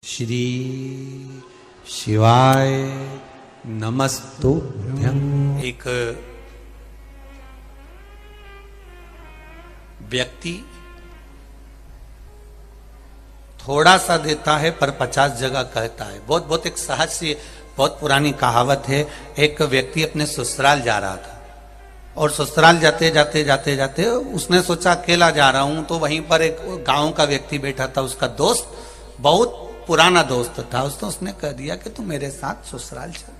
श्री शिवाय नमस्तुभ्यं। एक व्यक्ति थोड़ा सा देता है पर 50 जगह कहता है। बहुत एक सहज सी बहुत पुरानी कहावत है। एक व्यक्ति अपने ससुराल जा रहा था और ससुराल जाते जाते उसने सोचा अकेला जा रहा हूं, तो वहीं पर एक गांव का व्यक्ति बैठा था, उसका दोस्त, बहुत पुराना दोस्त था। उसने कह दिया कि तू मेरे साथ ससुराल चल।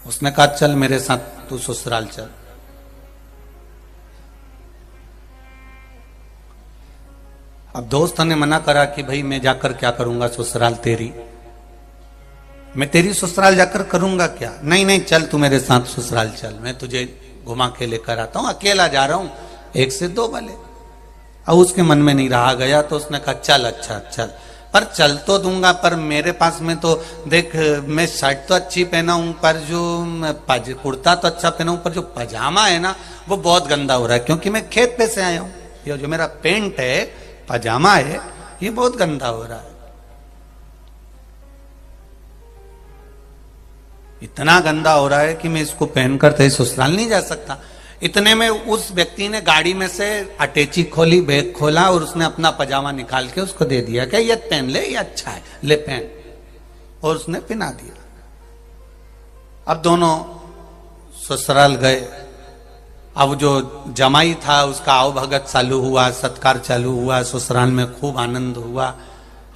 उसने कहा चल मेरे साथ तू ससुराल चल। अब दोस्त ने मना करा कि भाई मैं जाकर क्या करूंगा ससुराल तेरी, मैं तेरी ससुराल जाकर करूंगा क्या। नहीं चल तू मेरे साथ ससुराल चल, मैं तुझे घुमा के लेकर आता हूं, अकेला जा रहा हूं, एक से दो भले। अब उसके मन में नहीं रहा गया तो उसने कहा चल अच्छा चल, पर चल तो दूंगा पर मेरे पास में तो देख, मैं शर्ट तो अच्छी पहना हूं पर जो कुर्ता तो अच्छा पहना हूं पर जो पजामा है ना वो बहुत गंदा हो रहा है, क्योंकि मैं खेत पे से आया हूं। ये जो मेरा पेंट है, पजामा है, ये बहुत गंदा हो रहा है। इतना गंदा हो रहा है कि मैं इसको पहनकर तेरे ससुराल नहीं जा सकता। इतने में उस व्यक्ति ने गाड़ी में से अटैची खोली, बैग खोला और उसने अपना पजामा निकाल के उसको दे दिया कि ये पहन ले, ये अच्छा है, ले पहन। और उसने पहना दिया। अब दोनों ससुराल गए। अब जो जमाई था उसका आवभगत चालू हुआ, सत्कार चालू हुआ, ससुराल में खूब आनंद हुआ।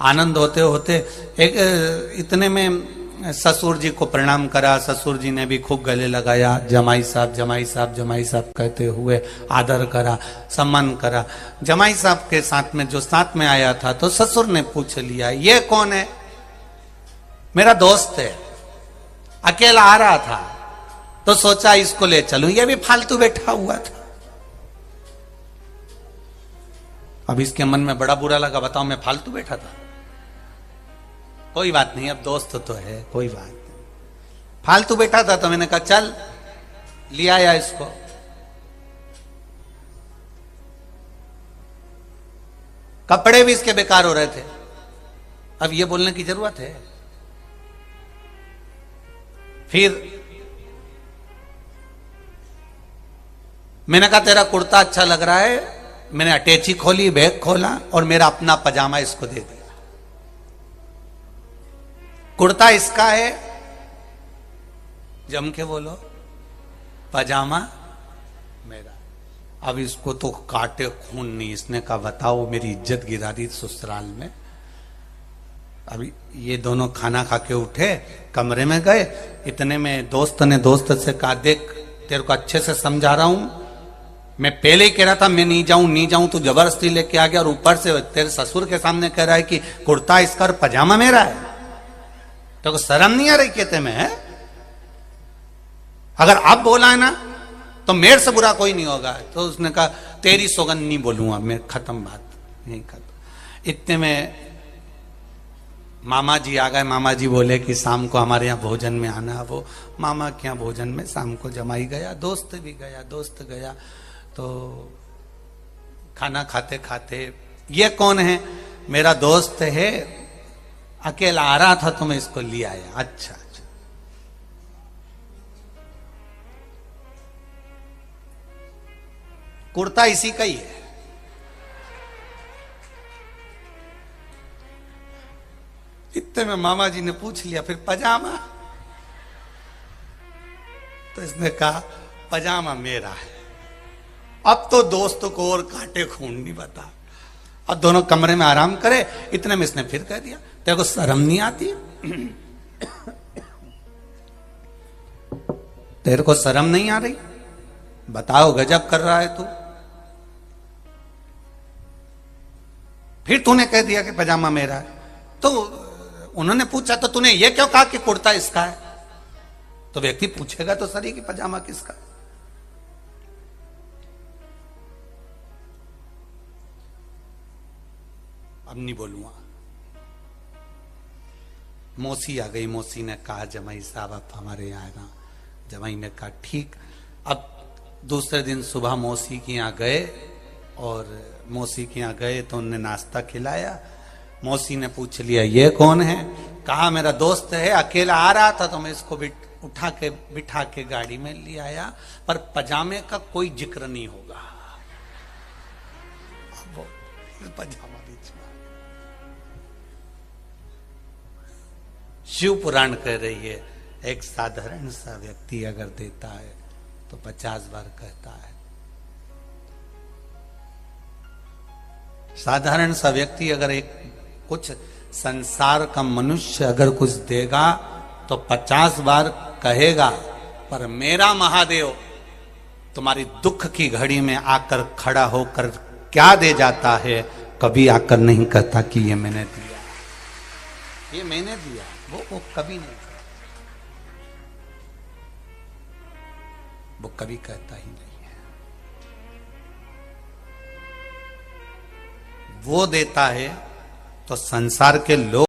आनंद होते होते एक इतने में ससुर जी को प्रणाम करा। ससुर जी ने भी खूब गले लगाया, जमाई साहब जमाई साहब जमाई साहब कहते हुए आदर करा, सम्मान करा। जमाई साहब के साथ में जो साथ में आया था तो ससुर ने पूछ लिया ये कौन है। मेरा दोस्त है, अकेला आ रहा था तो सोचा इसको ले चलूं, ये भी फालतू बैठा हुआ था। अब इसके मन में बड़ा बुरा लगा, बताओ मैं फालतू बैठा था। कोई बात नहीं, अब दोस्त तो है, कोई बात नहीं। फालतू बैठा था तो मैंने कहा चल, लिया आया इसको। कपड़े भी इसके बेकार हो रहे थे। अब ये बोलने की जरूरत है। फिर मैंने कहा तेरा कुर्ता अच्छा लग रहा है। मैंने अटैची खोली, बैग खोला और मेरा अपना पजामा इसको दे दिया। कुर्ता इसका है, जम के बोलो, पजामा मेरा। अब इसको तो काटे खून नहीं। इसने कहा बताओ मेरी इज्जत गिरा दी ससुराल में। अभी ये दोनों खाना खा के उठे, कमरे में गए। इतने में दोस्त ने दोस्त से कहा देख तेरे को अच्छे से समझा रहा हूं, मैं पहले ही कह रहा था मैं नहीं जाऊं, तू जबरदस्ती लेके आ गया और ऊपर से तेरे ससुर के सामने कह रहा है कि कुर्ता इसका और पजामा मेरा है। तो शर्म नहीं आ रही कहते में है? अगर आप बोला है ना तो मेरे से बुरा कोई नहीं होगा। तो उसने कहा तेरी सौगंध नहीं बोलूंगा मैं, खत्म बात, यही खत्म। इतने में मामा जी आ गए। मामा जी बोले कि शाम को हमारे यहाँ भोजन में आना। वो मामा के यहाँ भोजन में शाम को जमाई गया, दोस्त भी गया, दोस्त गया। तो खाना खाते खाते ये कौन है? मेरा दोस्त है, अकेला आ रहा था तो मैं इसको ले आया। अच्छा अच्छा। कुर्ता इसी का ही है। इतने में मामा जी ने पूछ लिया फिर पजामा। तो इसने कहा पजामा मेरा है। अब तो दोस्त को और काटे खून नहीं बता। अब दोनों कमरे में आराम करे। इतने में इसने फिर कह दिया तेरे को शर्म नहीं आती? तेरे को शर्म नहीं आ रही? बताओ गजब कर रहा है तू। फिर तूने कह दिया कि पजामा मेरा है। तो उन्होंने पूछा तो तूने ये क्यों कहा कि कुर्ता इसका है? तो व्यक्ति पूछेगा तो सही कि पजामा किसका। अब नहीं बोलूंगा। मौसी आ गई। मौसी ने कहा जमाई साहब आप हमारे यहाँ आना। जमाई ने कहा ठीक। अब दूसरे दिन सुबह मौसी के यहाँ गए और मौसी के यहाँ गए तो उनने नाश्ता खिलाया। मौसी ने पूछ लिया ये कौन है? कहा मेरा दोस्त है, अकेला आ रहा था तो मैं इसको उठा के बिठा के गाड़ी में ले आया, पर पजामे का कोई जिक्र नहीं होगा। अब वो पजामा बीच में। शिव पुराण कह रही है एक साधारण सा व्यक्ति अगर देता है तो 50 बार कहता है। साधारण सा व्यक्ति अगर एक कुछ संसार का मनुष्य अगर कुछ देगा तो 50 बार कहेगा, पर मेरा महादेव तुम्हारी दुख की घड़ी में आकर खड़ा होकर क्या दे जाता है, कभी आकर नहीं कहता कि ये मैंने दिया, ये मैंने दिया। वो कभी नहीं, वो कभी कहता ही नहीं है। वो देता है तो संसार के लोग